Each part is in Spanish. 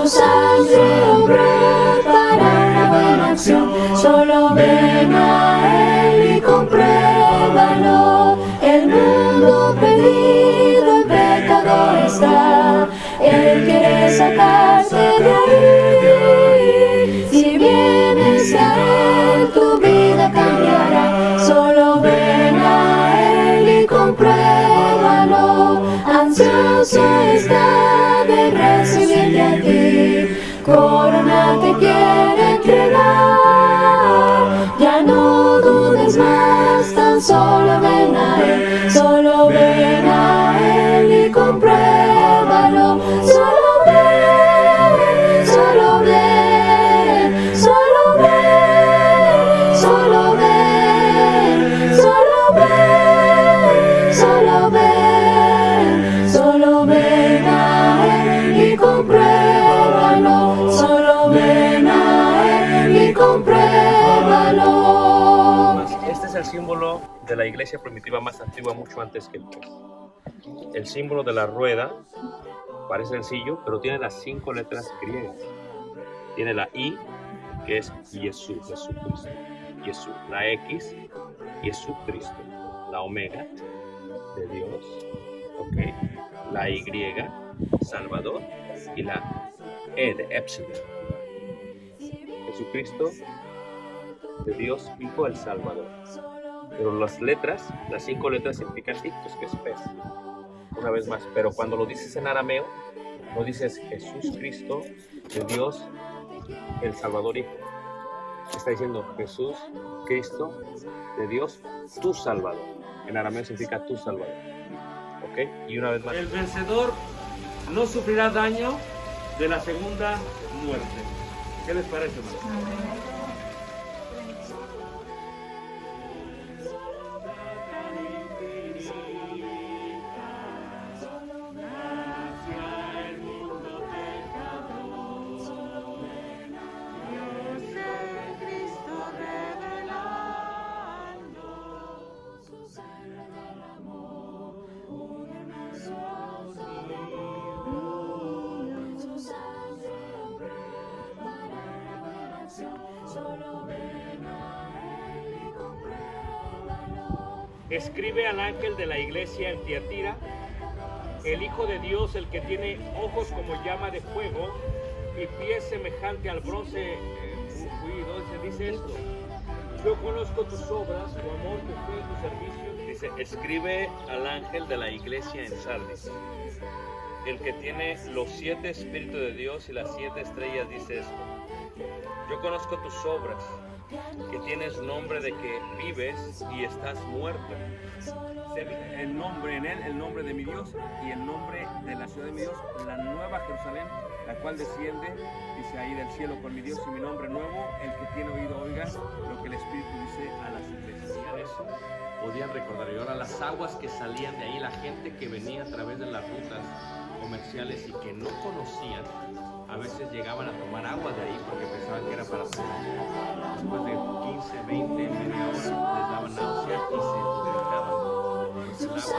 sangre obró para una buena acción. Solo ven a Él y compruébalo. El mundo perdido en pecado está. Él quiere sacarte de ahí. Si vienes a Él, tu vida cambiará. Solo ven a Él y compruébalo. Ansioso está de recibirte a ti. Corona te quiere entregar. Ya no dudes más, tan solo ven a Él. Solo ven a Él y compruébalo. Solo ven, solo ven, solo ven, solo ven, solo ven, solo ven, solo ven a Él y compruébalo. Solo ven a Él y compruébalo. Este es el símbolo de la iglesia primitiva más antigua, mucho antes que el pez. El símbolo de la rueda parece sencillo, pero tiene las 5 letras griegas. Tiene la I, que es Jesús, Jesucristo. Jesús. La X, Jesucristo. La omega, de Dios. Ok. La Y, Salvador. Y la E de Epsilon. Jesucristo, de Dios Hijo, el Salvador. Pero las letras, las 5 letras significan ictus, que es pez. Una vez más, pero cuando lo dices en arameo, no dices Jesús Cristo, de Dios, el Salvador Hijo. Está diciendo Jesús Cristo, de Dios, tu Salvador. En arameo significa tu Salvador. ¿Ok? Y una vez más. El vencedor no sufrirá daño de la segunda muerte. ¿Qué les parece, hermano? Escribe al ángel de la iglesia en Tiatira, el Hijo de Dios, el que tiene ojos como llama de fuego y pies semejante al bronce pulido, dice esto: yo conozco tus obras, tu amor, tu fe, tu servicio. Dice, escribe al ángel de la iglesia en Sardis, el que tiene los 7 espíritus de Dios y las 7 estrellas, dice esto: yo conozco tus obras, que tienes nombre de que vives y estás muerto. El nombre en él, el nombre de mi Dios y el nombre de la ciudad de mi Dios, la nueva Jerusalén, la cual desciende, dice ahí, del cielo con mi Dios y mi nombre nuevo. El que tiene oído oiga lo que el Espíritu dice a las iglesias. Eso podían recordar. Y ahora las aguas que salían de ahí, la gente que venía a través de las rutas comerciales y que no conocían, a veces llegaban a tomar agua de ahí porque pensaban que era para tomar. Después de 15, 20, media hora les daban náusea y se vomitaban. Pues el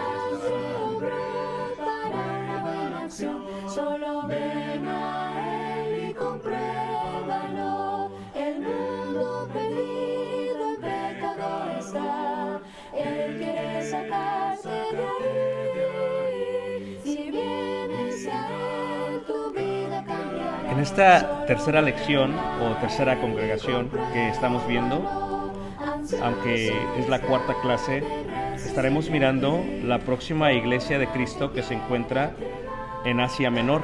agua ya estaba. Solo ven a Él y compruébalo. El mundo perdido en pecado está. Él quiere sacarte de ahí. Si vienes a Él, tu vida cambiará. En esta tercera lección o tercera congregación que estamos viendo, aunque es la 4ª clase, estaremos mirando la próxima iglesia de Cristo que se encuentra en Asia Menor.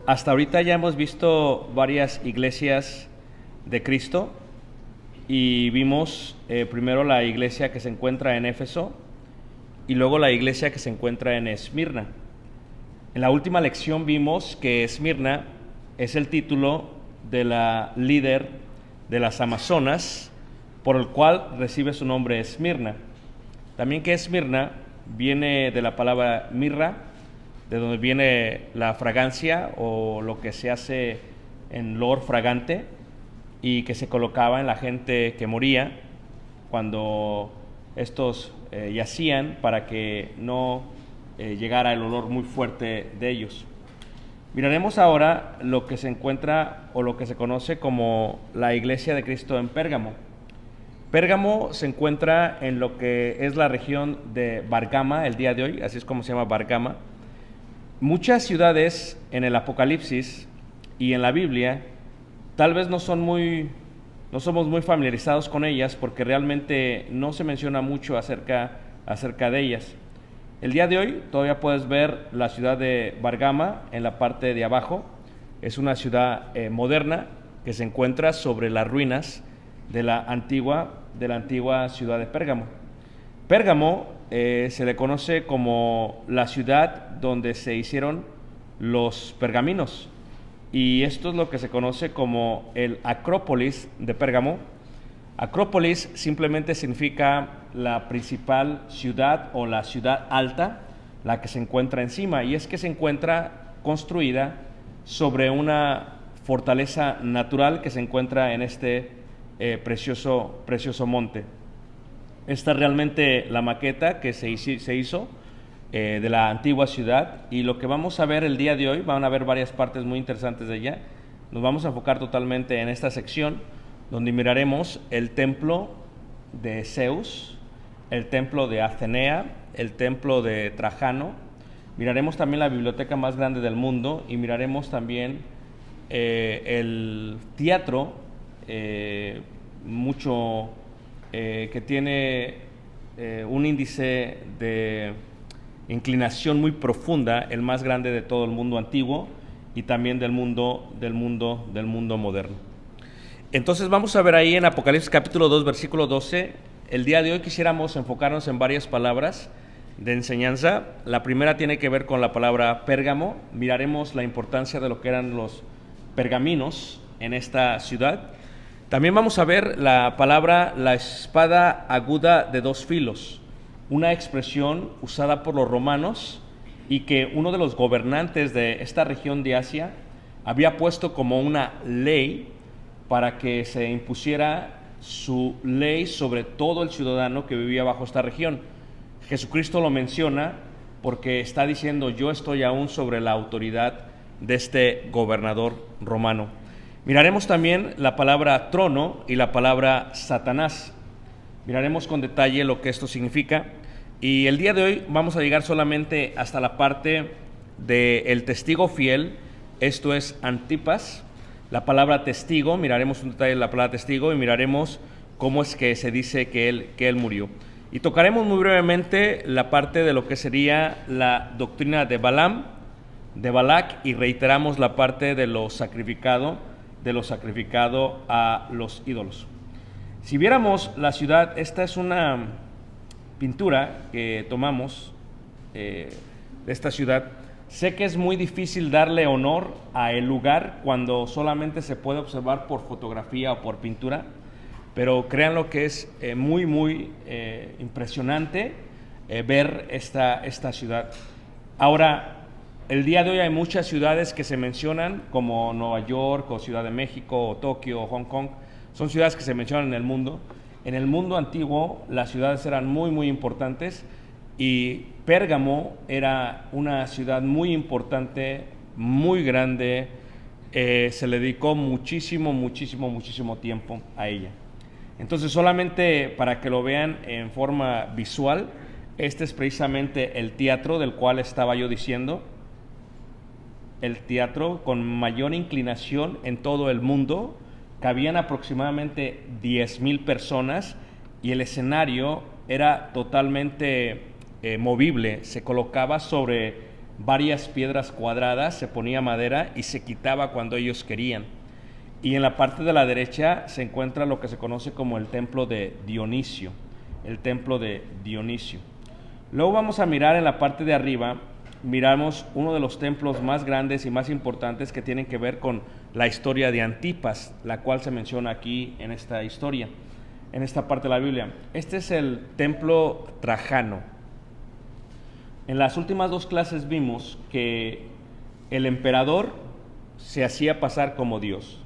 Hasta ahorita ya hemos visto varias iglesias de Cristo y vimos primero la iglesia que se encuentra en Éfeso y luego la iglesia que se encuentra en Esmirna. En la última lección vimos que Esmirna es el título de la líder de las Amazonas, por el cual recibe su nombre Esmirna. También que Esmirna viene de la palabra mirra, de donde viene la fragancia o lo que se hace en olor fragante y que se colocaba en la gente que moría cuando estos yacían para que no llegara el olor muy fuerte de ellos. Miraremos ahora lo que se encuentra o lo que se conoce como la Iglesia de Cristo en Pérgamo. Pérgamo se encuentra en lo que es la región de Bárgama el día de hoy, así es como se llama Bárgama. Muchas ciudades en el Apocalipsis y en la Biblia tal vez no somos muy familiarizados con ellas porque realmente no se menciona mucho acerca de ellas. El día de hoy todavía puedes ver la ciudad de Bárgama en la parte de abajo. Es una ciudad moderna que se encuentra sobre las ruinas de la antigua ciudad de Pérgamo. Pérgamo se le conoce como la ciudad donde se hicieron los pergaminos, y esto es lo que se conoce como el Acrópolis de Pérgamo. Acrópolis simplemente significa la principal ciudad o la ciudad alta, la que se encuentra encima, y es que se encuentra construida sobre una fortaleza natural que se encuentra en este precioso monte. Esta es realmente la maqueta que se hizo de la antigua ciudad, y lo que vamos a ver el día de hoy, van a ver varias partes muy interesantes de ella. Nos vamos a enfocar totalmente en esta sección donde miraremos el templo de Zeus, el templo de Atenea, el templo de Trajano. Miraremos también la biblioteca más grande del mundo y miraremos también el teatro que tiene un índice de inclinación muy profunda, el más grande de todo el mundo antiguo y también del mundo moderno. Entonces vamos a ver ahí en Apocalipsis capítulo 2, versículo 12. El día de hoy quisiéramos enfocarnos en varias palabras de enseñanza. La primera tiene que ver con la palabra Pérgamo. Miraremos la importancia de lo que eran los pergaminos en esta ciudad. También vamos a ver la palabra la espada aguda de dos filos, una expresión usada por los romanos y que uno de los gobernantes de esta región de Asia había puesto como una ley para que se impusiera su ley sobre todo el ciudadano que vivía bajo esta región. Jesucristo lo menciona porque está diciendo: yo estoy aún sobre la autoridad de este gobernador romano. Miraremos también la palabra trono y la palabra Satanás. Miraremos con detalle lo que esto significa, y el día de hoy vamos a llegar solamente hasta la parte del testigo fiel, esto es Antipas. La palabra testigo, miraremos un detalle de la palabra testigo y miraremos cómo es que se dice que él murió. Y tocaremos muy brevemente la parte de lo que sería la doctrina de Balaam, de Balac, y reiteramos la parte de lo sacrificado a los ídolos. Si viéramos la ciudad, esta es una pintura que tomamos de esta ciudad. Sé que es muy difícil darle honor a el lugar cuando solamente se puede observar por fotografía o por pintura, pero créanlo que es muy impresionante ver esta ciudad. Ahora, el día de hoy hay muchas ciudades que se mencionan, como Nueva York, o Ciudad de México, o Tokio, o Hong Kong. Son ciudades que se mencionan en el mundo. En el mundo antiguo, las ciudades eran muy importantes, y Pérgamo era una ciudad muy importante, muy grande. Se le dedicó muchísimo tiempo a ella. Entonces, solamente para que lo vean en forma visual, este es precisamente el teatro del cual estaba yo diciendo. El teatro con mayor inclinación en todo el mundo. Cabían aproximadamente 10,000 personas, y el escenario era totalmente movible. Se colocaba sobre varias piedras cuadradas, se ponía madera y se quitaba cuando ellos querían. Y en la parte de la derecha se encuentra lo que se conoce como el templo de Dionisio. El templo de Dionisio. Luego vamos a mirar en la parte de arriba. Miramos uno de los templos más grandes y más importantes que tienen que ver con la historia de Antipas, la cual se menciona aquí en esta historia, en esta parte de la Biblia. Este es el templo Trajano. En las últimas dos clases vimos que el emperador se hacía pasar como Dios,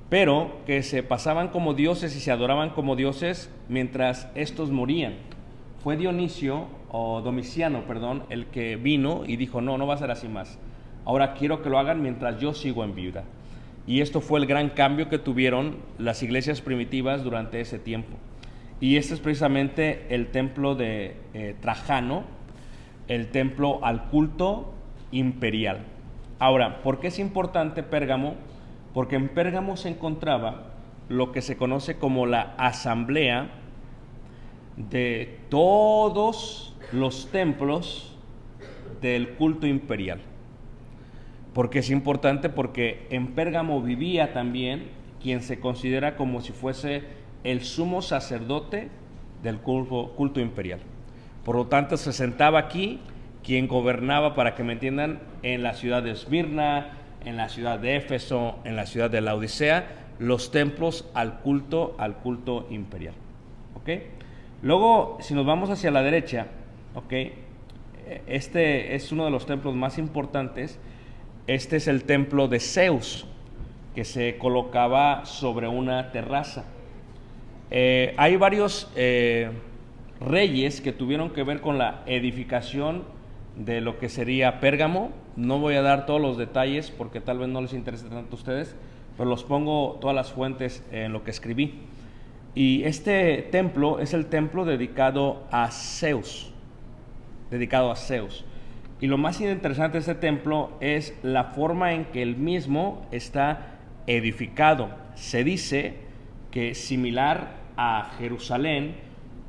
pero que se pasaban como dioses y se adoraban como dioses mientras estos morían. Fue Domiciano, el que vino y dijo: no va a ser así más. ahora quiero que lo hagan mientras yo sigo en vida. Y esto fue el gran cambio que tuvieron las iglesias primitivas durante ese tiempo. Y este es precisamente el templo de Trajano, el templo al culto imperial. Ahora, ¿por qué es importante Pérgamo? Porque en Pérgamo se encontraba lo que se conoce como la asamblea de todos los templos del culto imperial. Porque es importante porque en Pérgamo vivía también quien se considera como si fuese el sumo sacerdote del culto imperial. Por lo tanto, se sentaba aquí quien gobernaba, para que me entiendan, en la ciudad de Esmirna, en la ciudad de Éfeso, en la ciudad de Laodicea, los templos al culto imperial. ¿Ok? Luego, si nos vamos hacia la derecha, ¿ok? Este es uno de los templos más importantes. Este es el templo de Zeus, que se colocaba sobre una terraza. Hay varios reyes que tuvieron que ver con la edificación de lo que sería Pérgamo. No voy a dar todos los detalles porque tal vez no les interese tanto a ustedes, pero los pongo todas las fuentes en lo que escribí. Y este templo es el templo dedicado a Zeus. Y lo más interesante de este templo es la forma en que el mismo está edificado. Se dice que, similar a Jerusalén,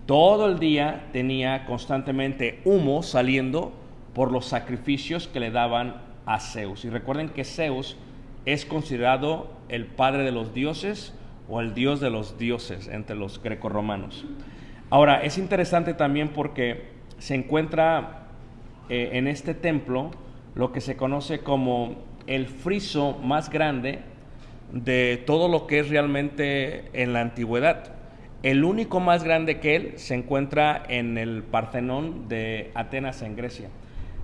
todo el día tenía constantemente humo saliendo por los sacrificios que le daban a Zeus. Y recuerden que Zeus es considerado el padre de los dioses o el dios de los dioses entre los grecorromanos. Ahora, es interesante también porque se encuentra en este templo lo que se conoce como el friso más grande de todo lo que es realmente en la antigüedad. El único más grande que él se encuentra en el Partenón de Atenas, en Grecia.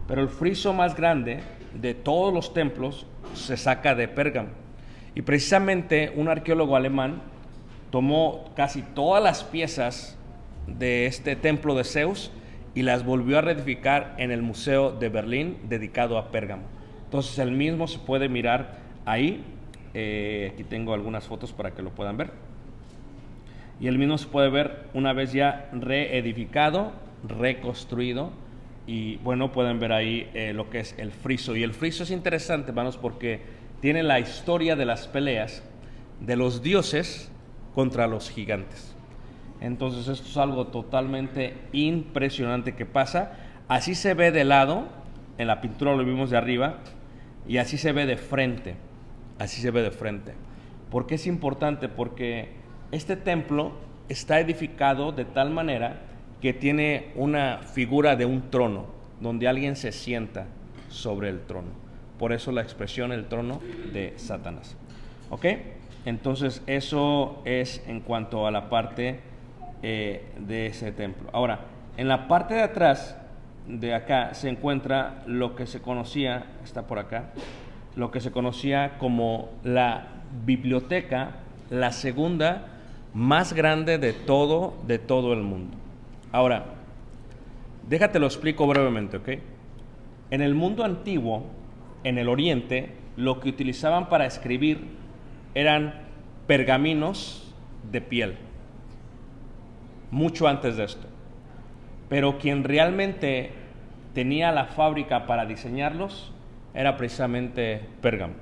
Pero el friso más grande de todos los templos se saca de Pérgamo. Y precisamente un arqueólogo alemán tomó casi todas las piezas de este templo de Zeus y las volvió a reedificar en el Museo de Berlín dedicado a Pérgamo. Entonces el mismo se puede mirar ahí. Aquí tengo algunas fotos para que lo puedan ver. Y el mismo se puede ver una vez ya reedificado, reconstruido. Y bueno, pueden ver ahí lo que es el friso. Y el friso es interesante, hermanos, porque tiene la historia de las peleas de los dioses contra los gigantes. Entonces esto es algo totalmente impresionante que pasa. Así se ve de lado, en la pintura lo vimos de arriba, y así se ve de frente. ¿Por qué es importante? Porque este templo está edificado de tal manera que tiene una figura de un trono, donde alguien se sienta sobre el trono. Por eso la expresión el trono de Satanás. ¿Ok? Entonces eso es en cuanto a la parte de ese templo. Ahora, en la parte de atrás, de acá, se encuentra lo que se conocía, está por acá, lo que se conocía como la biblioteca, la segunda más grande de todo el mundo. Ahora, déjate lo explico brevemente, ¿ok? En el mundo antiguo, en el Oriente, lo que utilizaban para escribir eran pergaminos de piel. Mucho antes de esto. Pero quien realmente tenía la fábrica para diseñarlos era precisamente Pérgamo.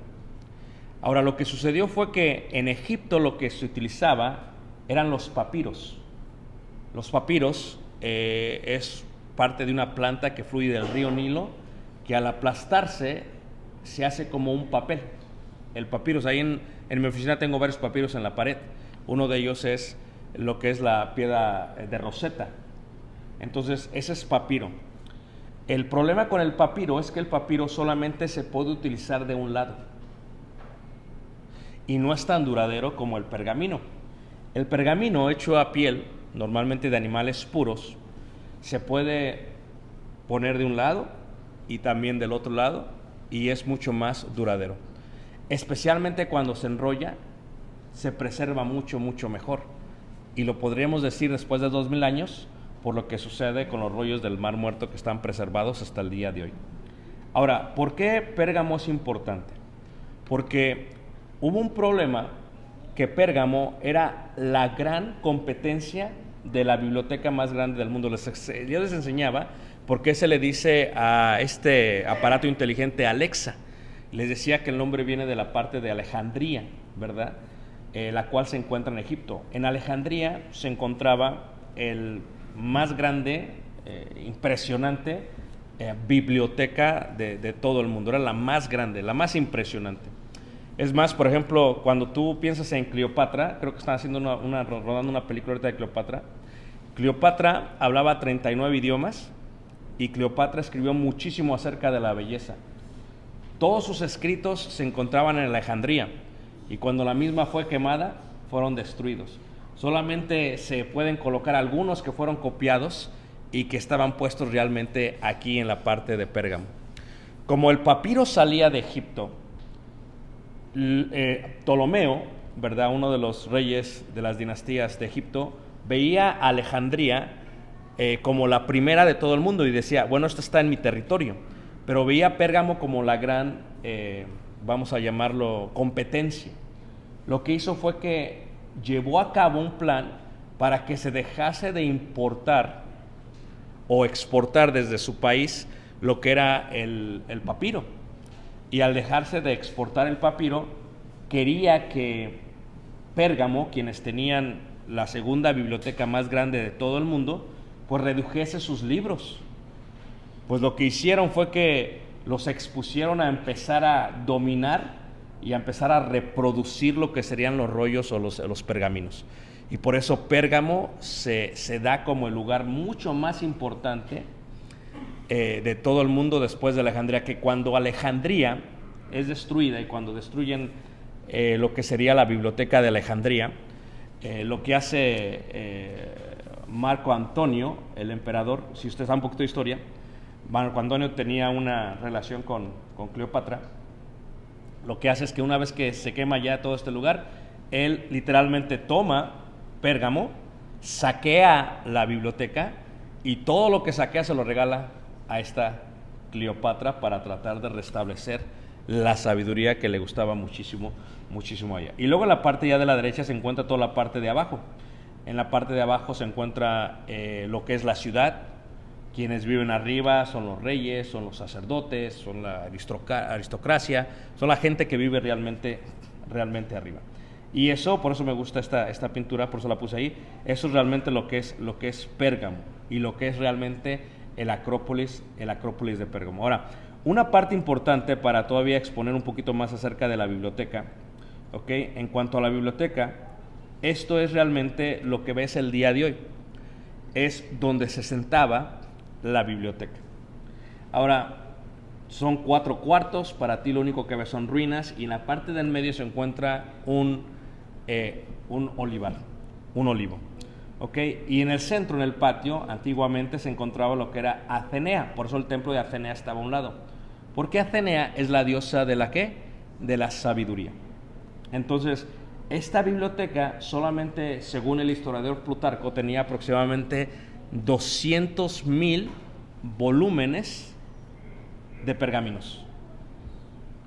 Ahora, lo que sucedió fue que en Egipto lo que se utilizaba eran los papiros. Los papiros es parte de una planta que fluye del río Nilo, que al aplastarse se hace como un papel. El papiro, ahí en mi oficina tengo varios papiros en la pared. Uno de ellos es lo que es la piedra de Rosetta. Entonces, ese es papiro. El problema con el papiro es que el papiro solamente se puede utilizar de un lado. Y no es tan duradero como el pergamino. El pergamino hecho a piel, normalmente de animales puros, se puede poner de un lado y también del otro lado, y es mucho más duradero. Especialmente cuando se enrolla, se preserva mucho mejor. Y lo podríamos decir después de 2000 años, por lo que sucede con los rollos del Mar Muerto que están preservados hasta el día de hoy. Ahora, ¿por qué Pérgamo es importante? Porque hubo un problema que Pérgamo era la gran competencia de la biblioteca más grande del mundo. Yo les enseñaba por qué se le dice a este aparato inteligente Alexa. Les decía que el nombre viene de la parte de Alejandría, ¿verdad? La cual se encuentra en Egipto. En Alejandría se encontraba el más grande, impresionante biblioteca de todo el mundo. Era la más grande, la más impresionante. Es más, por ejemplo, cuando tú piensas en Cleopatra, creo que están haciendo rodando una película ahorita de Cleopatra. Cleopatra hablaba 39 idiomas y Cleopatra escribió muchísimo acerca de la belleza. Todos sus escritos se encontraban en Alejandría y cuando la misma fue quemada, fueron destruidos. Solamente se pueden colocar algunos que fueron copiados y que estaban puestos realmente aquí en la parte de Pérgamo. Como el papiro salía de Egipto, Ptolomeo, ¿verdad?, uno de los reyes de las dinastías de Egipto, veía a Alejandría como la primera de todo el mundo y decía, bueno, esto está en mi territorio, pero veía a Pérgamo como la gran, vamos a llamarlo, competencia. Lo que hizo fue que llevó a cabo un plan para que se dejase de importar o exportar desde su país lo que era el papiro. Y al dejarse de exportar el papiro, quería que Pérgamo, quienes tenían la segunda biblioteca más grande de todo el mundo, pues redujese sus libros. Pues lo que hicieron fue que los expusieron a empezar a dominar y a empezar a reproducir lo que serían los rollos o los pergaminos. Y por eso Pérgamo se da como el lugar mucho más importante de todo el mundo después de Alejandría, que cuando Alejandría es destruida y cuando destruyen lo que sería la biblioteca de Alejandría, lo que hace Marco Antonio, el emperador, si usted sabe un poquito de historia, Marco Antonio tenía una relación con Cleopatra. Lo que hace es que una vez que se quema ya todo este lugar, él literalmente toma Pérgamo, saquea la biblioteca y todo lo que saquea se lo regala a esta Cleopatra para tratar de restablecer la sabiduría que le gustaba muchísimo, muchísimo a ella. Y luego en la parte ya de la derecha se encuentra toda la parte de abajo. En la parte de abajo se encuentra lo que es la ciudad. Quienes viven arriba son los reyes, son los sacerdotes, son la aristocracia, son la gente que vive realmente arriba. Y eso, por eso me gusta esta pintura, por eso la puse ahí. Eso es realmente lo que es Pérgamo y lo que es realmente el Acrópolis de Pérgamo. Ahora, una parte importante para todavía exponer un poquito más acerca de la biblioteca, ¿ok? En cuanto a la biblioteca, esto es realmente lo que ves el día de hoy. Es donde se sentaba la biblioteca. Ahora, son 4 cuartos, para ti lo único que ves son ruinas, y en la parte del medio se encuentra un olivar, un olivo. ¿Okay? Y en el centro, en el patio, antiguamente se encontraba lo que era Atenea, por eso el templo de Atenea estaba a un lado. Porque Atenea es la diosa de la ¿qué? De la sabiduría. Entonces, esta biblioteca solamente, según el historiador Plutarco, tenía aproximadamente 200,000 volúmenes de pergaminos.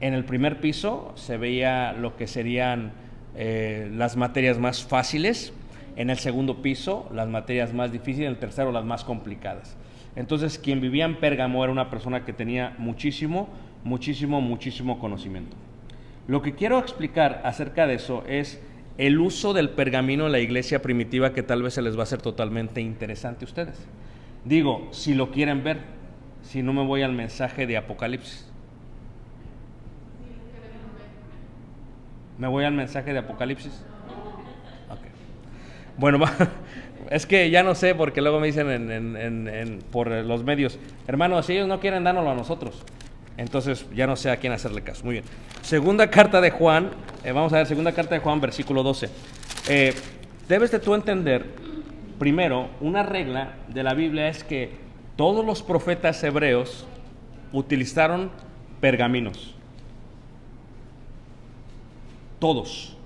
En el primer piso se veía lo que serían las materias más fáciles, en el segundo piso las materias más difíciles, en el tercero las más complicadas. Entonces, quien vivía en Pérgamo era una persona que tenía muchísimo conocimiento. Lo que quiero explicar acerca de eso es el uso del pergamino en la iglesia primitiva, que tal vez se les va a hacer totalmente interesante a ustedes. Digo, si lo quieren ver, si no me voy al mensaje de Apocalipsis. ¿Me voy al mensaje de Apocalipsis? Okay. Bueno, es que ya no sé, porque luego me dicen por los medios, hermanos, si ellos no quieren, dánoslo a nosotros. Entonces ya no sé a quién hacerle caso. Muy bien. Segunda carta de Juan, vamos a ver, segunda carta de Juan, versículo 12. Debes de tú entender, primero, una regla de la Biblia es que todos los profetas hebreos utilizaron pergaminos. Todos.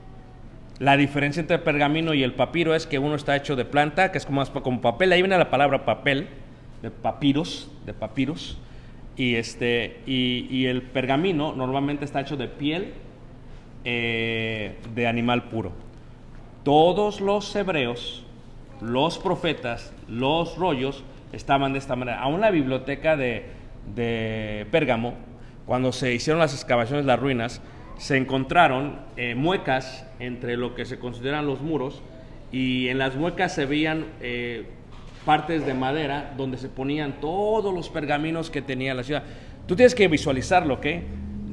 La diferencia entre el pergamino y el papiro es que uno está hecho de planta, que es como papel. Ahí viene la palabra papel, de papiros, y el pergamino normalmente está hecho de piel de animal puro. Todos los hebreos, los profetas, los rollos estaban de esta manera. Aún la biblioteca de Pérgamo, cuando se hicieron las excavaciones, las ruinas, se encontraron muecas entre lo que se consideran los muros, y en las muecas se veían partes de madera donde se ponían todos los pergaminos que tenía la ciudad. Tú tienes que visualizarlo, ¿ok?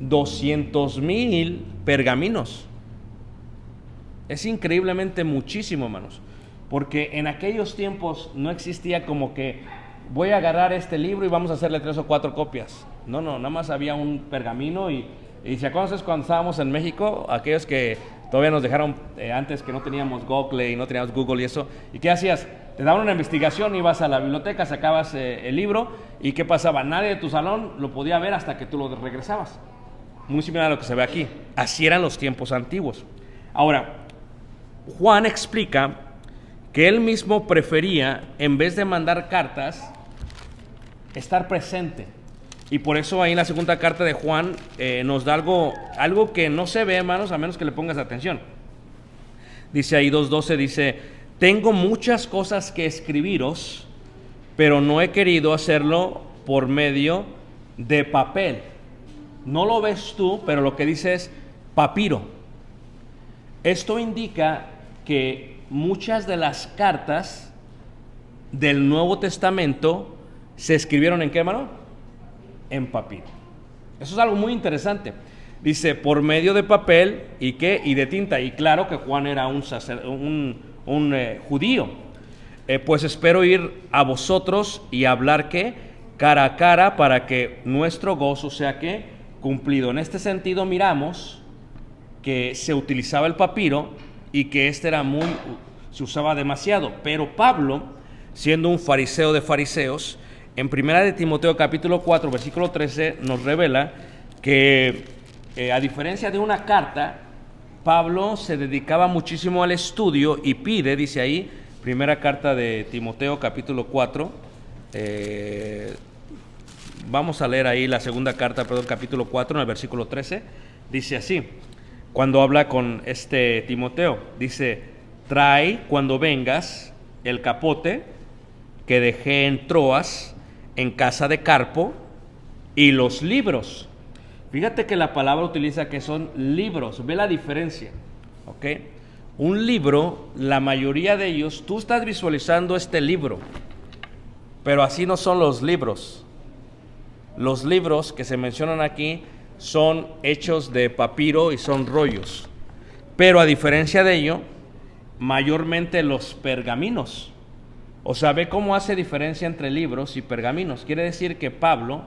200,000 pergaminos. Es increíblemente muchísimo, hermanos, porque en aquellos tiempos no existía como que voy a agarrar este libro y vamos a hacerle 3 o 4 copias. No, nada más había un pergamino. Y ¿se acuerdan cuando estábamos en México? Aquellos que todavía nos dejaron antes, que no teníamos Google y no teníamos Google y eso. ¿Y qué hacías? Te daban una investigación, ibas a la biblioteca, sacabas el libro, y ¿qué pasaba? Nadie de tu salón lo podía ver hasta que tú lo regresabas. Muy similar a lo que se ve aquí. Así eran los tiempos antiguos. Ahora, Juan explica que él mismo prefería, en vez de mandar cartas, estar presente. Y por eso ahí en la segunda carta de Juan nos da algo que no se ve, hermanos, a menos que le pongas atención. Dice ahí 2:12, dice: tengo muchas cosas que escribiros, pero no he querido hacerlo por medio de papel. No lo ves tú, pero lo que dice es papiro. Esto indica que muchas de las cartas del Nuevo Testamento se escribieron ¿en qué, hermano? En papiro. Eso es algo muy interesante. Dice, por medio de papel y de tinta. Y claro que Juan era un judío. Pues espero ir a vosotros y hablar cara a cara, para que nuestro gozo sea cumplido. En este sentido miramos que se utilizaba el papiro y que se usaba demasiado. Pero Pablo, siendo un fariseo de fariseos, en 1 de Timoteo capítulo 4 versículo 13 nos revela que a diferencia de una carta, Pablo se dedicaba muchísimo al estudio y pide, dice ahí, primera carta de Timoteo capítulo 4, vamos a leer ahí la segunda carta, capítulo 4 en el versículo 13, dice así, cuando habla con Timoteo, dice: trae cuando vengas el capote que dejé en Troas, en casa de Carpo, y los libros. Fíjate que la palabra utiliza que son libros, ve la diferencia, ¿ok? Un libro, la mayoría de ellos, tú estás visualizando este libro, pero así no son los libros. Los libros que se mencionan aquí son hechos de papiro y son rollos, pero a diferencia de ello, mayormente los pergaminos. O sea, ve cómo hace diferencia entre libros y pergaminos. Quiere decir que Pablo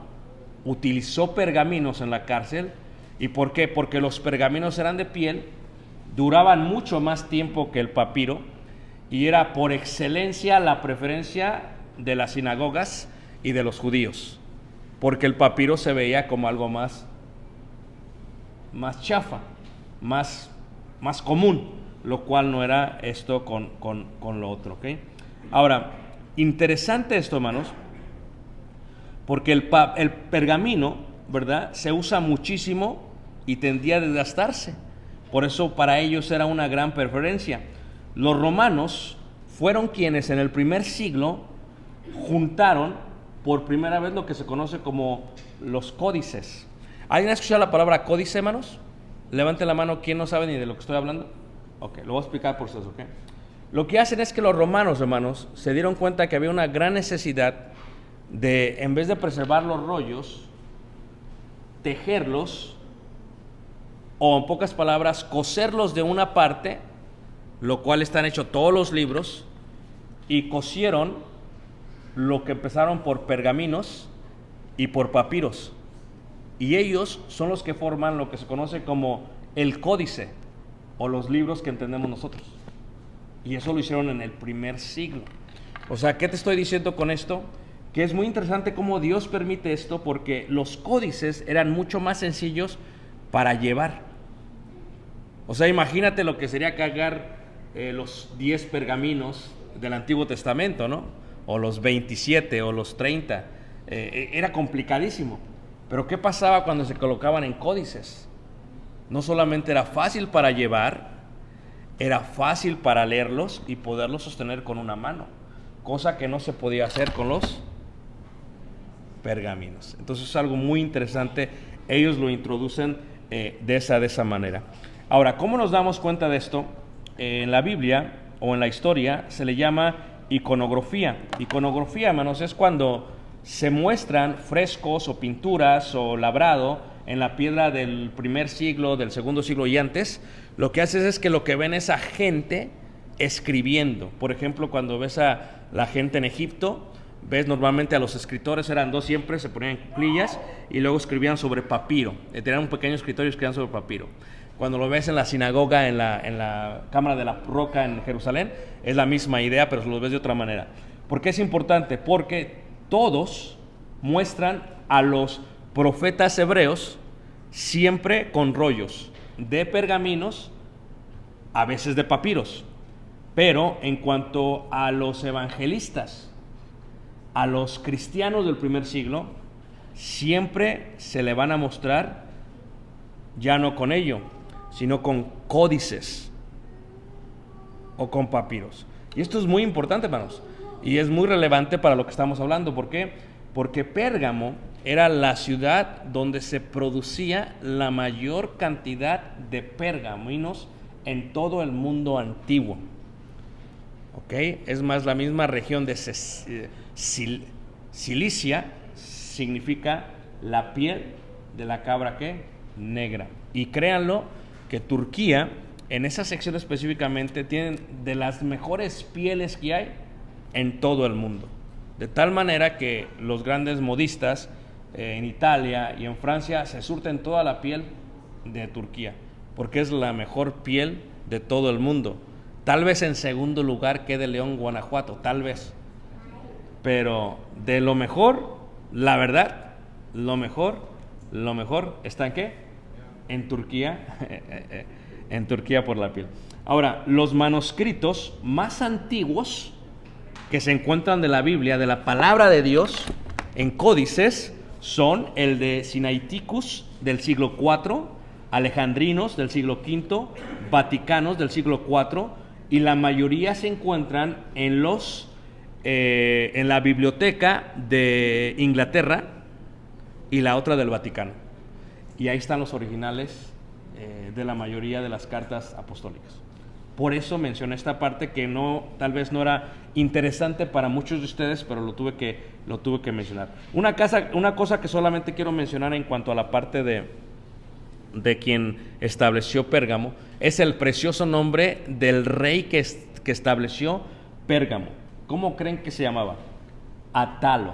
utilizó pergaminos en la cárcel. ¿Y por qué? Porque los pergaminos eran de piel, duraban mucho más tiempo que el papiro, y era por excelencia la preferencia de las sinagogas y de los judíos, porque el papiro se veía como algo más chafa, más común, lo cual no era esto con lo otro, ¿ok? Ahora, interesante esto, hermanos, porque el pergamino, ¿verdad?, se usa muchísimo y tendía a desgastarse. Por eso para ellos era una gran preferencia. Los romanos fueron quienes en el primer siglo juntaron por primera vez lo que se conoce como los códices. ¿Alguien ha escuchado la palabra códice, hermanos? Levante la mano, ¿quién no sabe ni de lo que estoy hablando? Ok, lo voy a explicar por ustedes, ok. Lo que hacen es que los romanos, hermanos, se dieron cuenta que había una gran necesidad de, en vez de preservar los rollos, tejerlos, o en pocas palabras, coserlos de una parte, lo cual están hechos todos los libros, y cosieron lo que empezaron por pergaminos y por papiros. Y ellos son los que forman lo que se conoce como el códice, o los libros que entendemos nosotros. Y eso lo hicieron en el primer siglo. O sea, ¿qué te estoy diciendo con esto? Que es muy interesante cómo Dios permite esto, porque los códices eran mucho más sencillos para llevar. O sea, imagínate lo que sería cargar los 10 pergaminos del Antiguo Testamento, ¿no? O los 27 o los 30. Era complicadísimo. Pero ¿qué pasaba cuando se colocaban en códices? No solamente era fácil para llevar, era fácil para leerlos y poderlos sostener con una mano, cosa que no se podía hacer con los pergaminos. Entonces es algo muy interesante. Ellos lo introducen de esa manera. Ahora, ¿cómo nos damos cuenta de esto? En la Biblia o en la historia se le llama iconografía. Iconografía, hermanos, es cuando se muestran frescos o pinturas o labrado en la piedra del primer siglo, del segundo siglo y antes. Lo que haces es que lo que ven es a gente escribiendo. Por ejemplo, cuando ves a la gente en Egipto, ves normalmente a los escritores, eran dos siempre, se ponían en cuclillas y luego escribían sobre papiro. Tenían un pequeño escritorio y escribían sobre papiro. Cuando lo ves en la sinagoga, en la cámara de la roca en Jerusalén, es la misma idea, pero lo ves de otra manera. ¿Por qué es importante? Porque todos muestran a los profetas hebreos siempre con rollos de pergaminos, a veces de papiros. Pero en cuanto a los evangelistas, a los cristianos del primer siglo, siempre se le van a mostrar ya no con ello, sino con códices o con papiros. Y esto es muy importante, hermanos, y es muy relevante para lo que estamos hablando. ¿Por qué? Porque Pérgamo era la ciudad donde se producía la mayor cantidad de pergaminos en todo el mundo antiguo. ¿Ok? Es más, la misma región de Cilicia significa la piel de la cabra, ¿qué? Negra. Y créanlo que Turquía, en esa sección específicamente, tienen de las mejores pieles que hay en todo el mundo. De tal manera que los grandes modistas en Italia y en Francia se surten toda la piel de Turquía, porque es la mejor piel de todo el mundo. Tal vez en segundo lugar quede León, Guanajuato, tal vez. Pero de lo mejor, la verdad, lo mejor está en ¿qué? En Turquía, en Turquía por la piel. Ahora, los manuscritos más antiguos que se encuentran de la Biblia, de la palabra de Dios, en códices, son el de Sinaiticus del siglo IV, alejandrinos del siglo V, vaticanos del siglo IV, y la mayoría se encuentran en la biblioteca de Inglaterra y la otra del Vaticano. Y ahí están los originales de la mayoría de las cartas apostólicas. Por eso mencioné esta parte que tal vez no era interesante para muchos de ustedes, pero lo tuve que mencionar. Una cosa que solamente quiero mencionar en cuanto a la parte de quien estableció Pérgamo es el precioso nombre del rey que estableció Pérgamo. ¿Cómo creen que se llamaba? Atalo.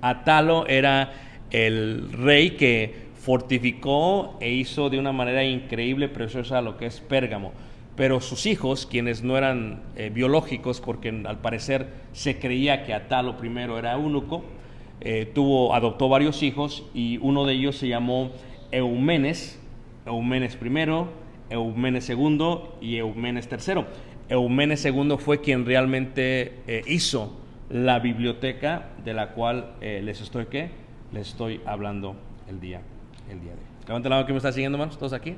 Atalo era el rey que fortificó e hizo de una manera increíble, preciosa lo que es Pérgamo. Pero sus hijos, quienes no eran biológicos, porque al parecer se creía que Atalo primero era eunuco, adoptó varios hijos y uno de ellos se llamó Eumenes I, Eumenes II y Eumenes III. Eumenes II fue quien realmente hizo la biblioteca de la cual les estoy hablando el día de hoy. Levanten la mano que me está siguiendo, hermanos, todos aquí.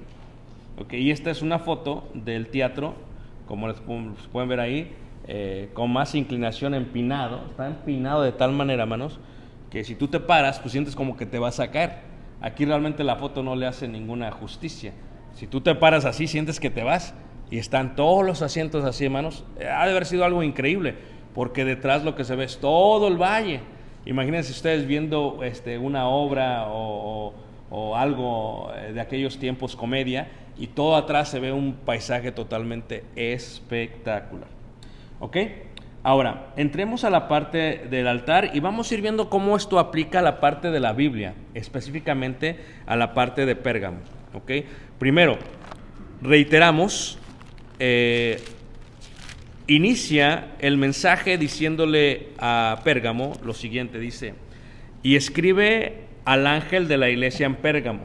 Okay, y esta es una foto del teatro, como les pueden ver ahí, con más inclinación, empinado. Está empinado de tal manera, hermanos, que si tú te paras, pues sientes como que te vas a caer. Aquí realmente la foto no le hace ninguna justicia. Si tú te paras así, sientes que te vas, y están todos los asientos así, hermanos. Ha de haber sido algo increíble, porque detrás lo que se ve es todo el valle. Imagínense ustedes viendo una obra o algo de aquellos tiempos, comedia, y todo atrás se ve un paisaje totalmente espectacular. ¿Ok? Ahora, entremos a la parte del altar y vamos a ir viendo cómo esto aplica a la parte de la Biblia, específicamente a la parte de Pérgamo. ¿Ok? Primero, reiteramos, inicia el mensaje diciéndole a Pérgamo lo siguiente, dice: y escribe al ángel de la iglesia en Pérgamo.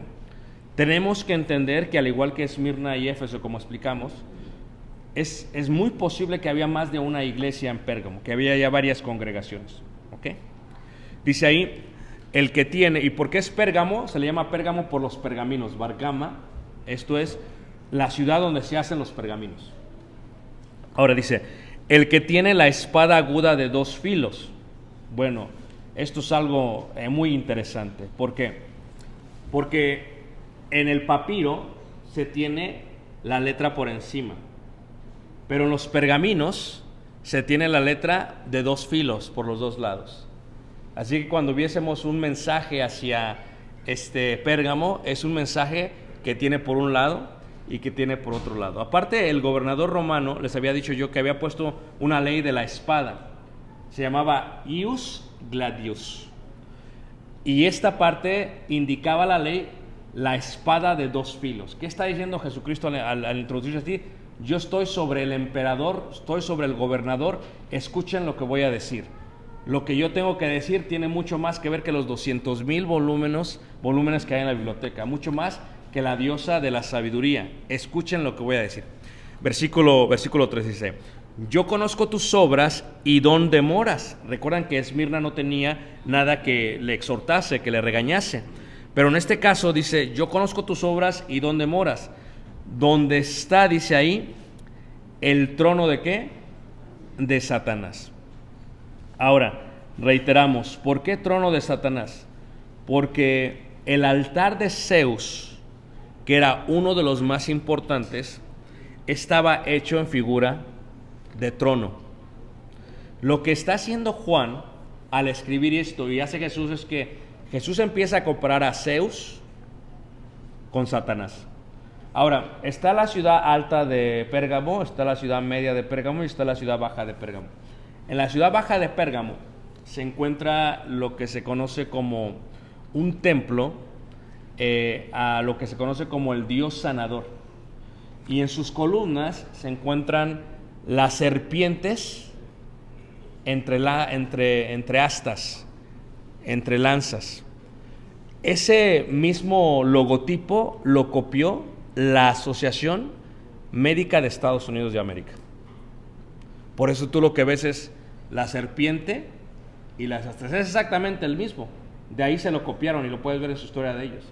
Tenemos que entender que al igual que Esmirna y Éfeso, como explicamos, es muy posible que había más de una iglesia en Pérgamo, que había ya varias congregaciones. ¿Ok? Dice ahí, el que tiene, ¿y por qué es Pérgamo? Se le llama Pérgamo por los pergaminos, Bargama, esto es la ciudad donde se hacen los pergaminos. Ahora dice, el que tiene la espada aguda de 2 filos. Bueno, esto es algo muy interesante. ¿Por qué? Porque en el papiro se tiene la letra por encima, pero en los pergaminos se tiene la letra de 2 filos por los 2 lados. Así que cuando viésemos un mensaje hacia Pérgamo, es un mensaje que tiene por un lado y que tiene por otro lado. Aparte, el gobernador romano, les había dicho yo que había puesto una ley de la espada. Se llamaba Ius Gladius. Y esta parte indicaba la ley, la espada de 2 filos. ¿Qué está diciendo Jesucristo al introducirse así? Yo estoy sobre el emperador, estoy sobre el gobernador, escuchen lo que voy a decir. Lo que yo tengo que decir tiene mucho más que ver que los 200,000 volúmenes que hay en la biblioteca, mucho más que la diosa de la sabiduría. Escuchen lo que voy a decir. Versículo 3 dice, yo conozco tus obras y dónde moras. Recuerdan que Esmirna no tenía nada que le exhortase, que le regañase. Pero en este caso dice, yo conozco tus obras y dónde moras. ¿Dónde está, dice ahí, el trono de qué? De Satanás. Ahora, reiteramos, ¿por qué trono de Satanás? Porque el altar de Zeus, que era uno de los más importantes, estaba hecho en figura de trono. Lo que está haciendo Juan al escribir esto y hace Jesús es que Jesús empieza a comparar a Zeus con Satanás. Ahora, está la ciudad alta de Pérgamo, está la ciudad media de Pérgamo y está la ciudad baja de Pérgamo. En la ciudad baja de Pérgamo se encuentra lo que se conoce como un templo, a lo que se conoce como el Dios sanador. Y en sus columnas se encuentran las serpientes entre astas, entre lanzas. Ese mismo logotipo lo copió la Asociación Médica de Estados Unidos de América. Por eso tú lo que ves es la serpiente y las astas. Es exactamente el mismo. De ahí se lo copiaron y lo puedes ver en su historia de ellos.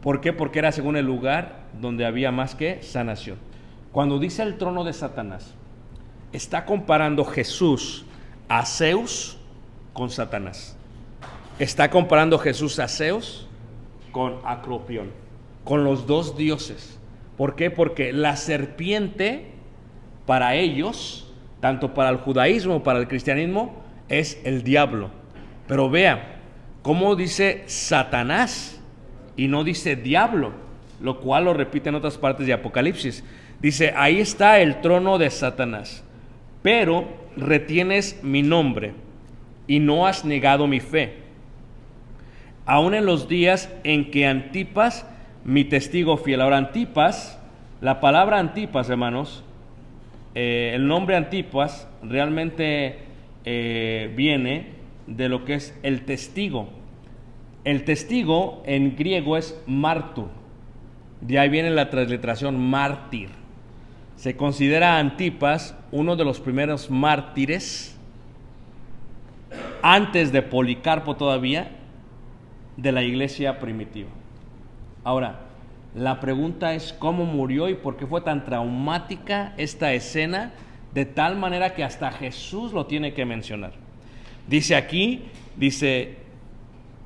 ¿Por qué? Porque era según el lugar donde había más que sanación. Cuando dice el trono de Satanás, está comparando Jesús a Zeus con Satanás. Está comparando Jesús a Zeus con Acropión, con los 2 dioses. ¿Por qué? Porque la serpiente para ellos, tanto para el judaísmo como para el cristianismo, es el diablo. Pero vea cómo dice Satanás y no dice diablo, lo cual lo repite en otras partes de Apocalipsis. Dice, ahí está el trono de Satanás, pero retienes mi nombre y no has negado mi fe. Aún en los días en que Antipas, mi testigo fiel. Ahora, Antipas, la palabra Antipas, hermanos, el nombre Antipas realmente viene de lo que es el testigo. El testigo en griego es mártur. De ahí viene la transliteración mártir. Se considera a Antipas uno de los primeros mártires, antes de Policarpo todavía, de la iglesia primitiva. Ahora, la pregunta es cómo murió y por qué fue tan traumática esta escena, de tal manera que hasta Jesús lo tiene que mencionar. Dice aquí,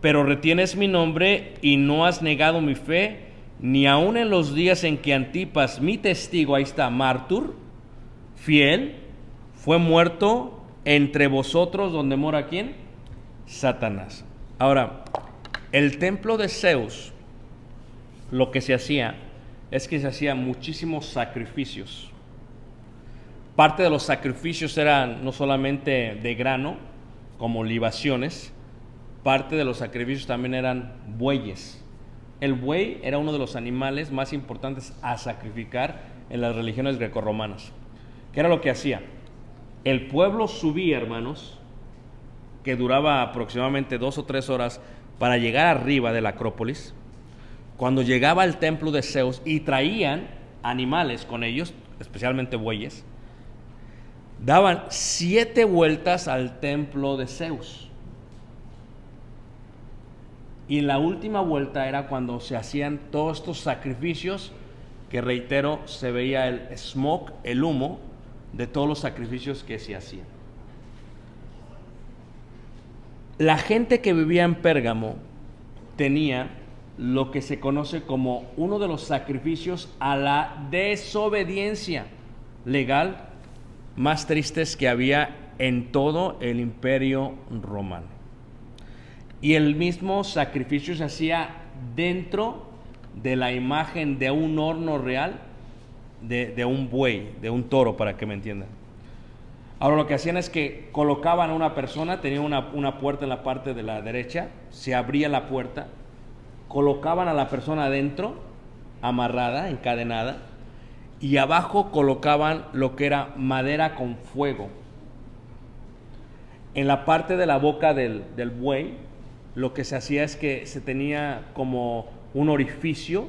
pero retienes mi nombre y no has negado mi fe, ni aun en los días en que Antipas, mi testigo, ahí está, mártur, fiel, fue muerto entre vosotros, donde mora ¿quién? Satanás. Ahora, el templo de Zeus, lo que se hacía es que se hacían muchísimos sacrificios. Parte de los sacrificios eran no solamente de grano, como libaciones, parte de los sacrificios también eran bueyes. El buey era uno de los animales más importantes a sacrificar en las religiones grecorromanas. ¿Qué era lo que hacía? El pueblo subía, hermanos, que duraba aproximadamente 2 o 3 horas para llegar arriba de la Acrópolis. Cuando llegaba al templo de Zeus y traían animales con ellos, especialmente bueyes, daban 7 vueltas al templo de Zeus. Y la última vuelta era cuando se hacían todos estos sacrificios, que reitero, se veía el smoke, el humo de todos los sacrificios que se hacían. La gente que vivía en Pérgamo tenía lo que se conoce como uno de los sacrificios a la desobediencia legal más tristes que había en todo el Imperio Romano. Y el mismo sacrificio se hacía dentro de la imagen de un horno real, de un buey, de un toro, para que me entiendan. Ahora lo que hacían es que colocaban a una persona, tenía una puerta en la parte de la derecha, se abría la puerta, colocaban a la persona adentro, amarrada, encadenada, y abajo colocaban lo que era madera con fuego. En la parte de la boca del buey, lo que se hacía es que se tenía como un orificio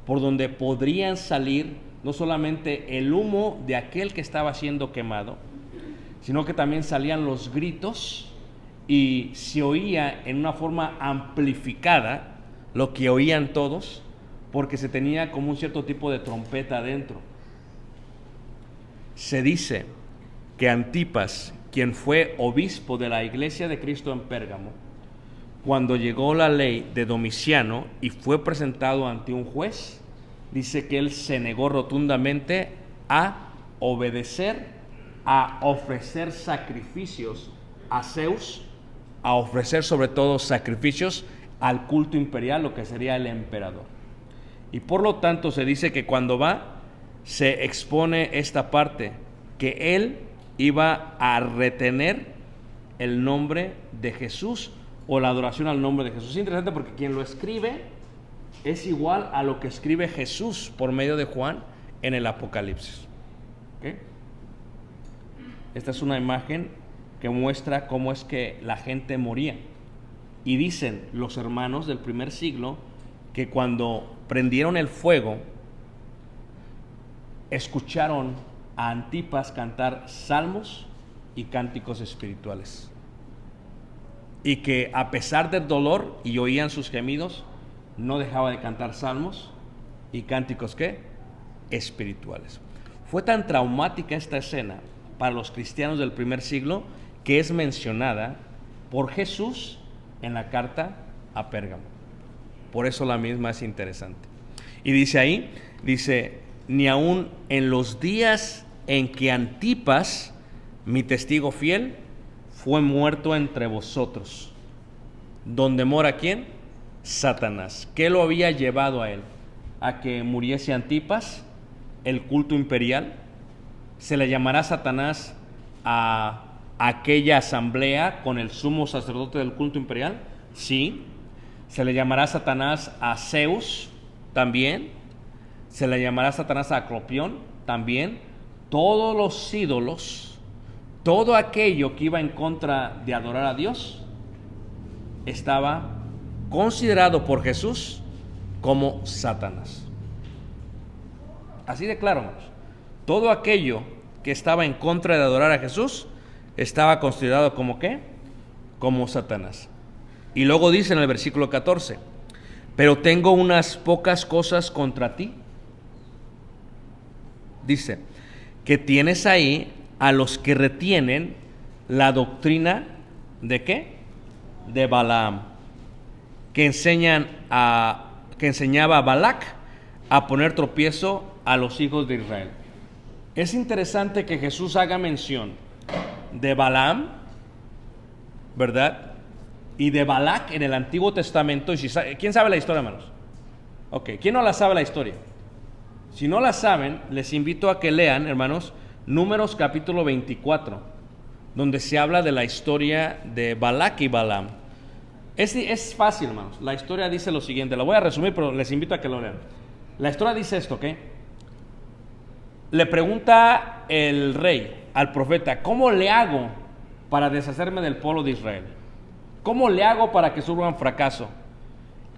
por donde podrían salir no solamente el humo de aquel que estaba siendo quemado, sino que también salían los gritos y se oía en una forma amplificada lo que oían todos, porque se tenía como un cierto tipo de trompeta adentro. Se dice que Antipas, quien fue obispo de la iglesia de Cristo en Pérgamo, cuando llegó la ley de Domiciano y fue presentado ante un juez, dice que él se negó rotundamente a obedecer, a ofrecer sacrificios a Zeus, a ofrecer sobre todo sacrificios al culto imperial, lo que sería el emperador. Y por lo tanto se dice que cuando va, se expone esta parte, que él iba a retener el nombre de Jesús o la adoración al nombre de Jesús. Es interesante porque quien lo escribe es igual a lo que escribe Jesús por medio de Juan en el Apocalipsis. ¿Okay? Esta es una imagen que muestra cómo es que la gente moría. Y dicen los hermanos del primer siglo que cuando prendieron el fuego, escucharon a Antipas cantar salmos y cánticos espirituales. Y que a pesar del dolor y oían sus gemidos, no dejaba de cantar salmos y cánticos ¿qué? Espirituales. Fue tan traumática esta escena para los cristianos del primer siglo que es mencionada por Jesús en la carta a Pérgamo. Por eso la misma es interesante. Y dice ahí, ni aun en los días en que Antipas, mi testigo fiel, fue muerto entre vosotros. ¿Donde mora quién? Satanás. ¿Qué lo había llevado a él? A que muriese Antipas, el culto imperial. ¿Se le llamará Satanás a aquella asamblea con el sumo sacerdote del culto imperial? Sí. ¿Se le llamará Satanás a Zeus? También. ¿Se le llamará Satanás a Acropión? También. Todos los ídolos, todo aquello que iba en contra de adorar a Dios, estaba considerado por Jesús como Satanás. Así de claro, hermanos. Todo aquello que estaba en contra de adorar a Jesús estaba considerado como ¿qué? Como Satanás. Y luego dice en el versículo 14, pero tengo unas pocas cosas contra ti. Dice, que tienes ahí a los que retienen la doctrina ¿de qué? De Balaam, que enseñaba a Balac a poner tropiezo a los hijos de Israel. Es interesante que Jesús haga mención de Balaam, ¿verdad? Y de Balac en el Antiguo Testamento. Y ¿quién sabe la historia, hermanos? Ok, ¿quién no la sabe la historia? Si no la saben, les invito a que lean, hermanos, Números capítulo 24, donde se habla de la historia de Balac y Balaam. Es fácil, hermanos. La historia dice lo siguiente, la voy a resumir, pero les invito a que lo lean. La historia dice esto, ¿ok? Le pregunta el rey al profeta, ¿cómo le hago para deshacerme del pueblo de Israel? ¿Cómo le hago para que sufran fracaso?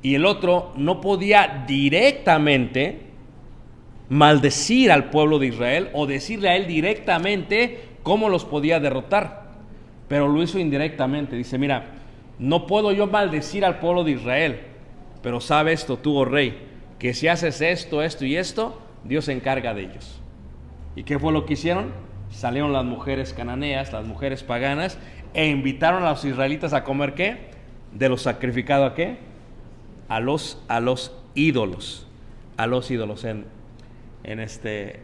Y el otro no podía directamente maldecir al pueblo de Israel o decirle a él directamente cómo los podía derrotar, pero lo hizo indirectamente. Dice, mira, no puedo yo maldecir al pueblo de Israel, pero sabe esto tú, oh rey, que si haces esto, esto y esto, Dios se encarga de ellos. ¿Y qué fue lo que hicieron? Salieron las mujeres cananeas, las mujeres paganas, e invitaron a los israelitas a comer ¿qué? De lo sacrificado ¿a qué? A los ídolos. A los ídolos. En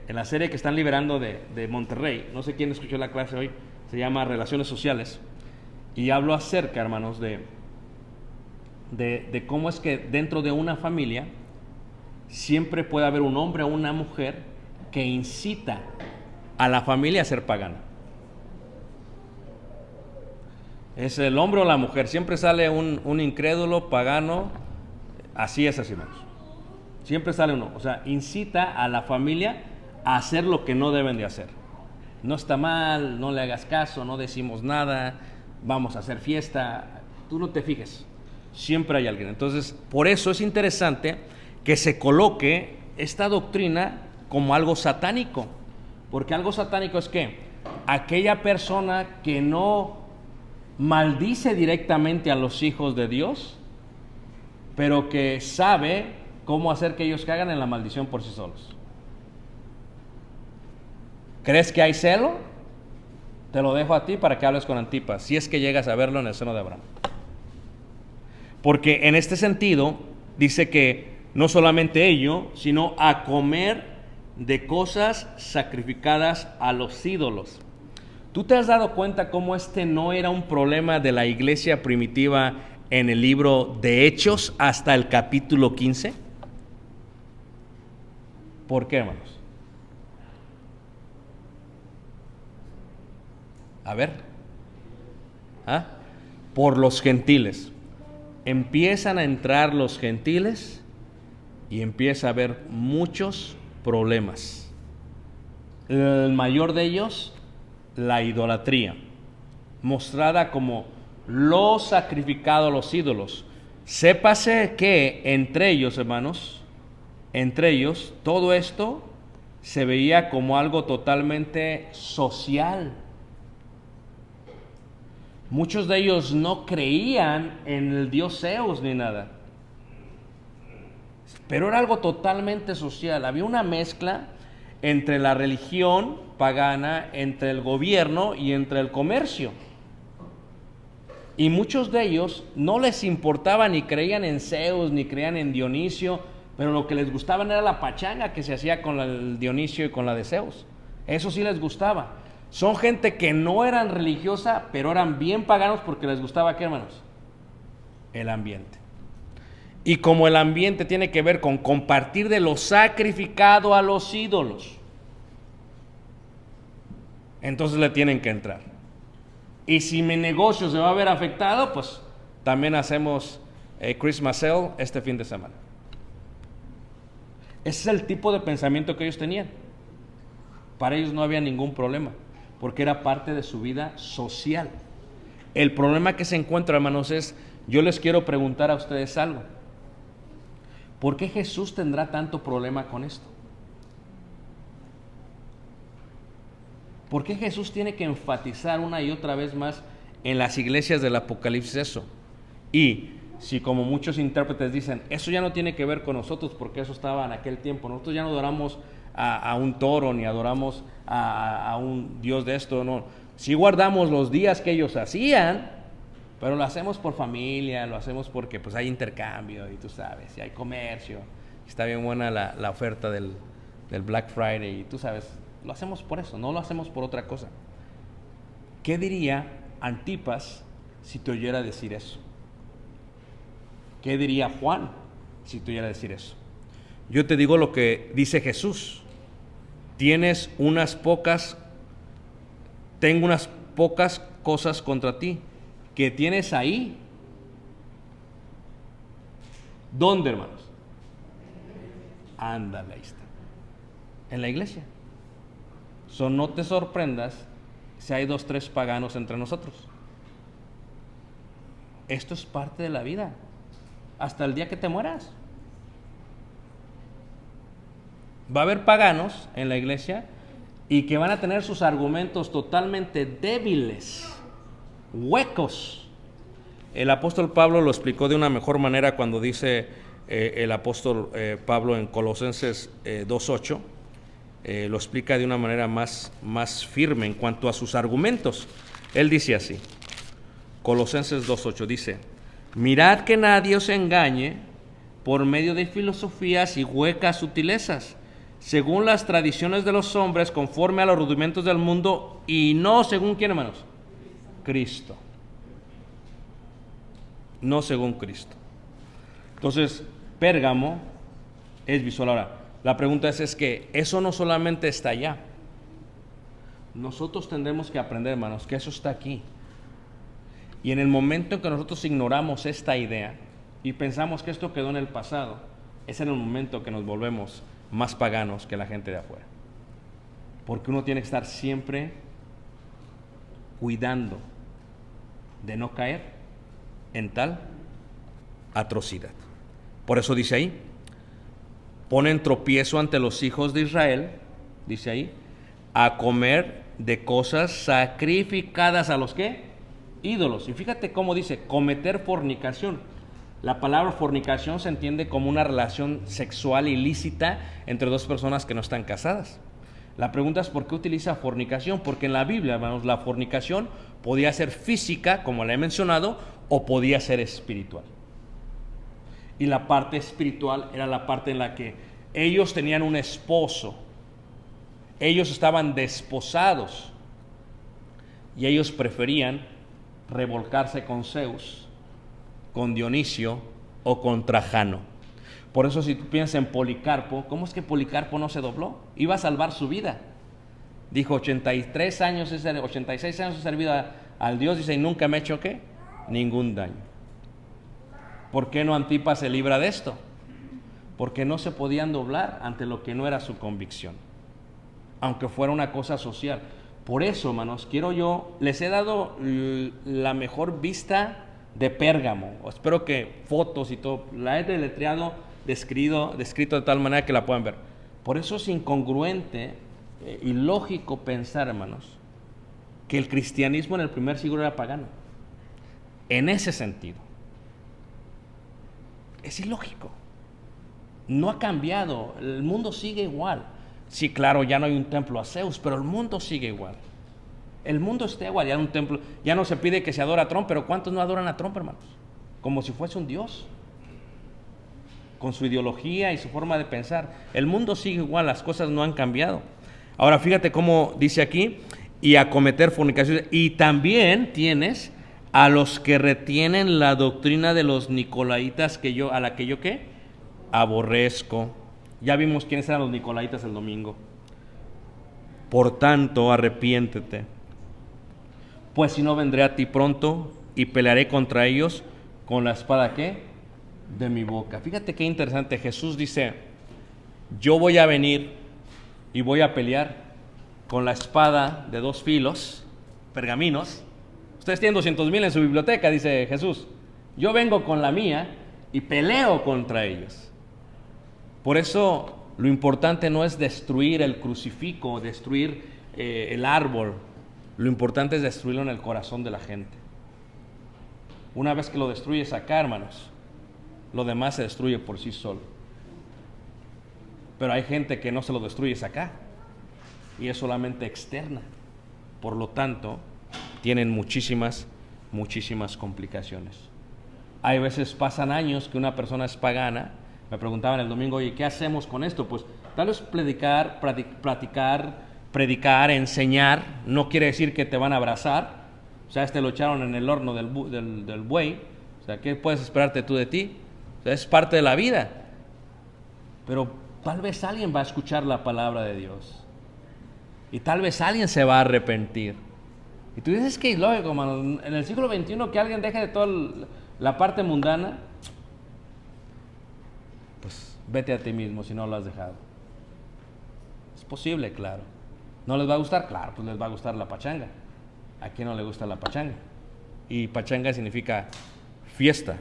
la serie que están liberando de Monterrey, no sé quién escuchó la clase hoy, se llama Relaciones Sociales, y hablo acerca, hermanos, de cómo es que dentro de una familia siempre puede haber un hombre o una mujer que incita a la familia a ser pagana. Es el hombre o la mujer, siempre sale un incrédulo, pagano, así es, así, hermanos. Siempre sale uno, o sea, incita a la familia a hacer lo que no deben de hacer. No está mal, no le hagas caso, no decimos nada, vamos a hacer fiesta, tú no te fijes, siempre hay alguien. Entonces, por eso es interesante que se coloque esta doctrina como algo satánico, porque algo satánico es que aquella persona que no maldice directamente a los hijos de Dios, pero que sabe cómo hacer que ellos caigan en la maldición por sí solos. ¿Crees que hay celo? Te lo dejo a ti para que hables con Antipas, si es que llegas a verlo en el seno de Abraham. Porque en este sentido dice que no solamente ello, sino a comer de cosas sacrificadas a los ídolos. ¿Tú te has dado cuenta cómo no era un problema de la iglesia primitiva en el libro de Hechos hasta el capítulo 15? ¿Por qué, hermanos? A ver. Por los gentiles. Empiezan a entrar los gentiles y empieza a haber muchos problemas. El mayor de ellos, la idolatría, mostrada como lo sacrificado a los ídolos. Sépase que entre ellos, hermanos, entre ellos, todo esto se veía como algo totalmente social. Muchos de ellos no creían en el dios Zeus ni nada, pero era algo totalmente social. Había una mezcla entre la religión pagana, entre el gobierno y entre el comercio. Y muchos de ellos no les importaba ni creían en Zeus ni creían en Dionisio, pero lo que les gustaba era la pachanga que se hacía con el Dionisio y con la de Zeus. Eso sí les gustaba. Son gente que no eran religiosa, pero eran bien paganos porque les gustaba, ¿qué, hermanos? El ambiente. Y como el ambiente tiene que ver con compartir de lo sacrificado a los ídolos, entonces le tienen que entrar. Y si mi negocio se va a ver afectado, pues también hacemos Christmas Sale este fin de semana. Ese es el tipo de pensamiento que ellos tenían. Para ellos no había ningún problema, porque era parte de su vida social. El problema que se encuentra, hermanos, es, yo les quiero preguntar a ustedes algo. ¿Por qué Jesús tendrá tanto problema con esto? ¿Por qué Jesús tiene que enfatizar una y otra vez más en las iglesias del Apocalipsis eso? Y si como muchos intérpretes dicen, eso ya no tiene que ver con nosotros porque eso estaba en aquel tiempo, nosotros ya no adoramos a un toro ni adoramos a un dios de esto, no. Sí guardamos los días que ellos hacían, pero lo hacemos por familia, lo hacemos porque pues hay intercambio y tú sabes, y hay comercio, está bien buena la oferta del Black Friday y tú sabes, lo hacemos por eso, no lo hacemos por otra cosa. ¿Qué diría Antipas si te oyera decir eso? ¿Qué diría Juan si te oyera decir eso? Yo te digo lo que dice Jesús. Tengo unas pocas cosas contra ti. ¿Qué tienes ahí? ¿Dónde, hermanos? Ándale, ahí está. En la iglesia. No te sorprendas si hay 2, 3 paganos entre nosotros. Esto es parte de la vida. Hasta el día que te mueras. Va a haber paganos en la iglesia y que van a tener sus argumentos totalmente débiles, huecos. El apóstol Pablo lo explicó de una mejor manera cuando dice el apóstol Pablo en Colosenses 2:8, lo explica de una manera más firme en cuanto a sus argumentos. Él dice así, Colosenses 2:8 dice: mirad que nadie os engañe por medio de filosofías y huecas sutilezas, según las tradiciones de los hombres, conforme a los rudimentos del mundo, y no según ¿quién, hermanos? Cristo. No según Cristo. Entonces, Pérgamo es visual. Ahora, la pregunta es que eso no solamente está allá. Nosotros tendremos que aprender, hermanos, que eso está aquí. Y en el momento en que nosotros ignoramos esta idea y pensamos que esto quedó en el pasado, es en el momento que nos volvemos más paganos que la gente de afuera. Porque uno tiene que estar siempre cuidando de no caer en tal atrocidad. Por eso dice ahí, ponen tropiezo ante los hijos de Israel, dice ahí, a comer de cosas sacrificadas a los ¿qué? Ídolos. Y fíjate cómo dice, cometer fornicación. La palabra fornicación se entiende como una relación sexual ilícita entre dos personas que no están casadas. La pregunta es ¿por qué utiliza fornicación? Porque en la Biblia, hermanos, la fornicación podía ser física, como le he mencionado, o podía ser espiritual. Y la parte espiritual era la parte en la que ellos tenían un esposo, ellos estaban desposados y ellos preferían revolcarse con Zeus, con Dionisio o con Trajano. Por eso si tú piensas en Policarpo, ¿cómo es que Policarpo no se dobló? Iba a salvar su vida. Dijo 86 años he servido al Dios, dice, y nunca me he hecho ¿qué? Ningún daño. ¿Por qué no Antipas se libra de esto? Porque no se podían doblar ante lo que no era su convicción, aunque fuera una cosa social. Por eso, hermanos, les he dado la mejor vista de Pérgamo. Espero que fotos y todo, la he deletreado, descrito de tal manera que la puedan ver. Por eso es incongruente y lógico pensar, hermanos, que el cristianismo en el primer siglo era pagano. En ese sentido. Es ilógico. No ha cambiado. El mundo sigue igual. Sí, claro, ya no hay un templo a Zeus, pero el mundo sigue igual. El mundo está igual. Ya un templo, ya no se pide que se adore a Trump, pero ¿cuántos no adoran a Trump, hermanos? Como si fuese un dios. Con su ideología y su forma de pensar. El mundo sigue igual, las cosas no han cambiado. Ahora fíjate cómo dice aquí, y a cometer fornicación. Y también tienes a los que retienen la doctrina de los nicolaitas a la que yo ¿qué? Aborrezco. Ya vimos quiénes eran los nicolaitas el domingo. Por tanto, arrepiéntete, pues si no vendré a ti pronto y pelearé contra ellos con la espada ¿qué? De mi boca. Fíjate qué interesante. Jesús dice, yo voy a venir y voy a pelear con la espada de dos filos, pergaminos. Ustedes tienen 200,000 en su biblioteca, dice Jesús. Yo vengo con la mía y peleo contra ellos. Por eso lo importante no es destruir el crucifijo, destruir el árbol. Lo importante es destruirlo en el corazón de la gente. Una vez que lo destruyes acá, hermanos, lo demás se destruye por sí solo. Pero hay gente que no se lo destruyes acá y es solamente externa. Por lo tanto, tienen muchísimas complicaciones. Hay veces pasan años que una persona es pagana. Me preguntaban el domingo, oye, ¿qué hacemos con esto? Pues tal vez predicar, enseñar, no quiere decir que te van a abrazar. O sea, lo echaron en el horno del buey. O sea, ¿qué puedes esperarte tú de ti? O sea, es parte de la vida. Pero tal vez alguien va a escuchar la palabra de Dios. Y tal vez alguien se va a arrepentir. Y tú dices que es lógico, hermano, en el siglo XXI que alguien deje de toda la parte mundana, pues vete a ti mismo si no lo has dejado. Es posible, claro. ¿No les va a gustar? Claro, pues les va a gustar la pachanga. ¿A quién no le gusta la pachanga? Y pachanga significa fiesta,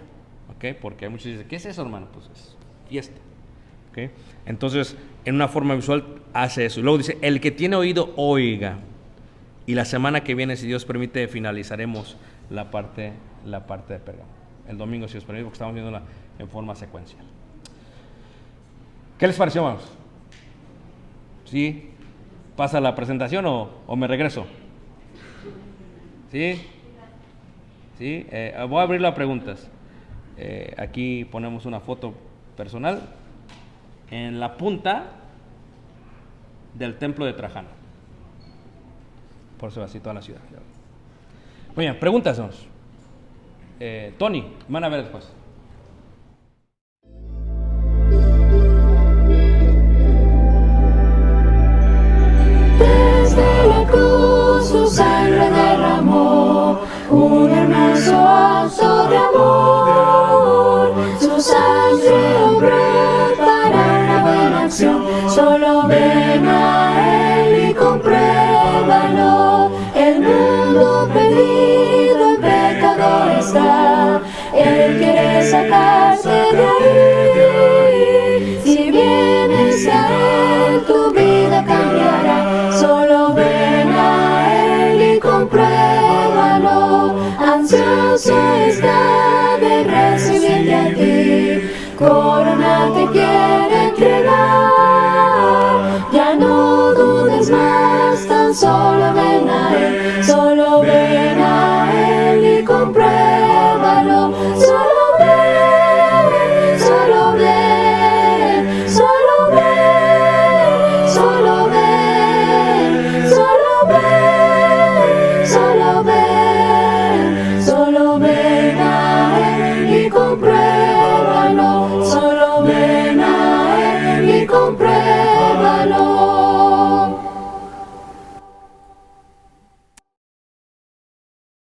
¿ok? Porque hay muchos que dicen, ¿qué es eso, hermano? Pues es fiesta, ¿ok? Entonces, en una forma visual hace eso. Y luego dice, el que tiene oído, oiga. Y la semana que viene, si Dios permite, finalizaremos la parte de Pérgamo. El domingo, si Dios permite, porque estamos viéndola en forma secuencial. ¿Qué les pareció, hermanos? ¿Sí? ¿Pasa la presentación o me regreso? ¿Sí? ¿Sí? Voy a abrir las preguntas. Aquí ponemos una foto personal en la punta del templo de Trajano. Por eso así toda la ciudad. Muy bien, preguntas. Tony, van a ver después. Desde la cruz su sangre derramó, un hermoso acto de amor. Su sangre obró para una buena acción. Solo ven a Él y compruébalo. El mundo perdido en pecado está. Él quiere sacarte de ahí. Si vienes a Él, tu vida cambiará. Solo ven a Él y compruébalo. Ansioso está de recibirte a ti. Corona te quiere entregar. Ya no dudes más, tan solo ven a Él.